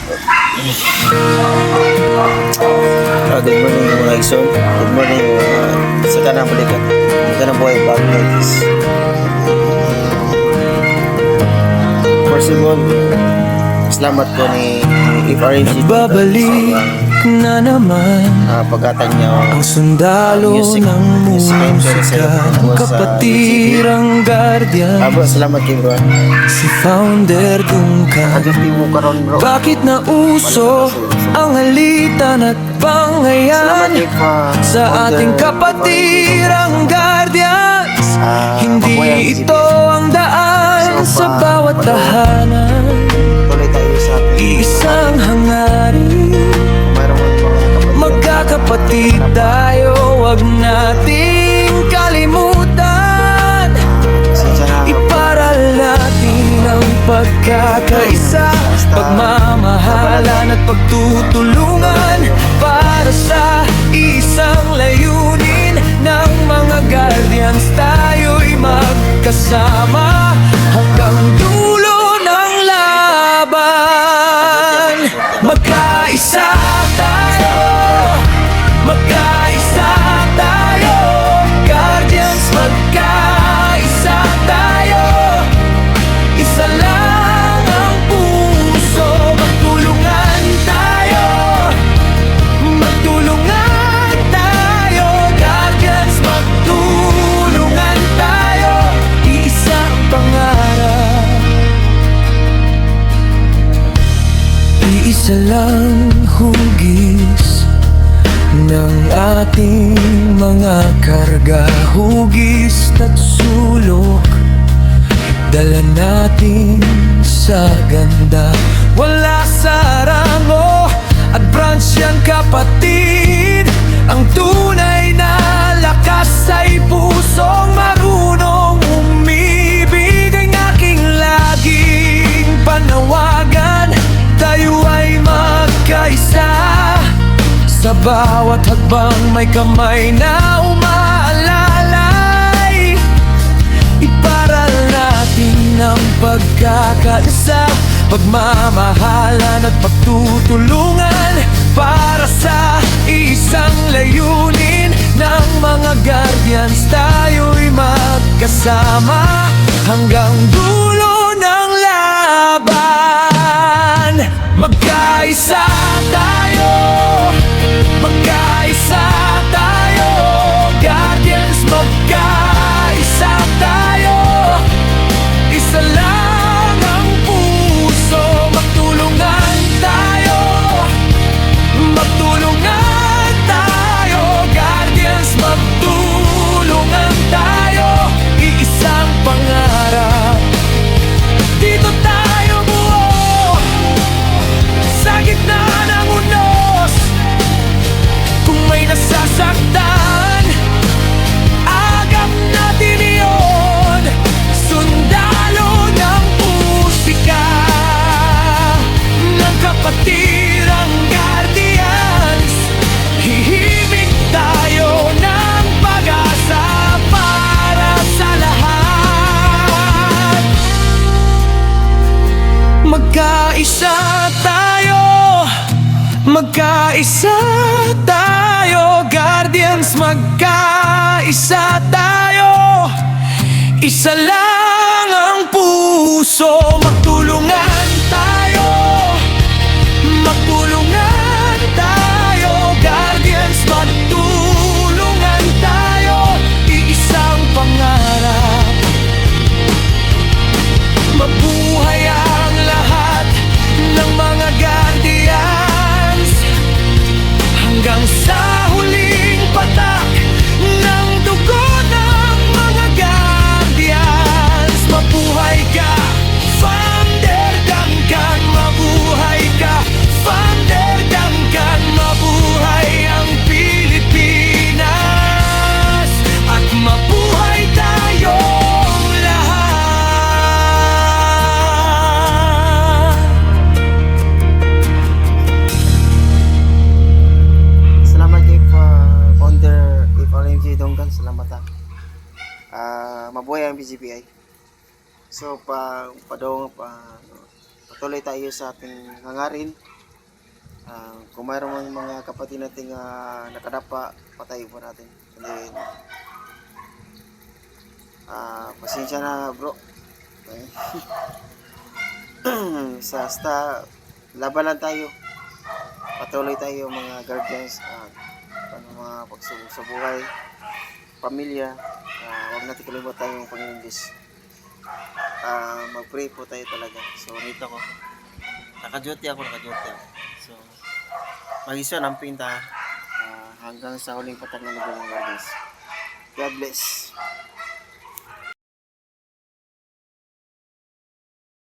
Good morning mga Igsoon. Good morning sa kanang balikan. Ito na buhay bago guys. First of all, salamat ko ni FRMC. Babalik na naman pagkatan niya ang sundalo ng musika, kapatirang guardian, salamat kay bro. si founder Duncan. Bakit nauso ang halitan at bangayan sa ating kapatirang guardians? Hindi ito ang daan sa bawat tahanan. Iisang hangarin, magkakapatid tayo, wag nating kalimutan. Iparal natin ang pagkakaisa, pagmamahalan at pagtutulungan para sa isang layunin ng mga guardians. Tayo'y magkasama hanggang dulo ng laban. Magkaisa tayo, magkaisa tayo, guardians, magkaisa tayo. Isa lang ang puso, magtulungan tayo, magtulungan tayo, guardians, magtulungan tayo. Iisang pangarap, iisa lang hugis ng ating mga karga, hugis at sulok, dala natin sa ganda. Wala sa rango at branch yan kapatid, ang tunay na lakas ay pusong marunong umibig. Ang aking laging panawagan, tayo ay magkaisa. Sa bawat hakbang may kamay na umaalalay. Iparal natin ang pagkakaisa, pagmamahalan at pagtutulungan para sa isang layunin ng mga guardians. Tayo'y magkasama hanggang dulo ng laban. Magkaisa tayo, magkaisa tayo, guardians, magkaisa tayo. Isa lang ang puso, magtulungan tayo, magtulungan tayo, guardians, magtulungan tayo. Iisang pangarap, dito tayo buo sa gitna ng unos. Kung may nasasaktan, agap natin iyon. Sundalo ng musika, ng kapatirang guardians, hihimik tayo ng pag-asa para sa lahat. Magkaisa tayo, magkaisa tayo, guardians, magkaisa tayo. Isa lang ang puso, magtulungan tayo, magtulungan tayo, guardians, magtulungan tayo. Iisang pangarap, mabuhay ang lahat ng mga guardians hanggang sa huling patak ng dugo ng mga guardians. Mabuhay ka, Founder Duncan, mabuhay ka, Founder Duncan, mabuhay ang Pilipinas at mabuhay tayong lahat. Salamat kay founder FRMC Donggan. Salamat mabuhay ang BGPI. So patuloy patuloy tayo sa ating hangarin. Kung mayroong mga kapatid nating nakadapa, patayin po natin. And then, pasensya na bro. Basta laban lang tayo. Patuloy tayo mga guardians, mga pagsubok sa buhay, pamilya. Huwag natin kalimutan yung Panginoon Diyos. Mag-pray po tayo talaga. So, dito ko. Naka-duty ako. So, mag-isyo ng pinta hanggang sa huling patag ng mga guardians. God bless.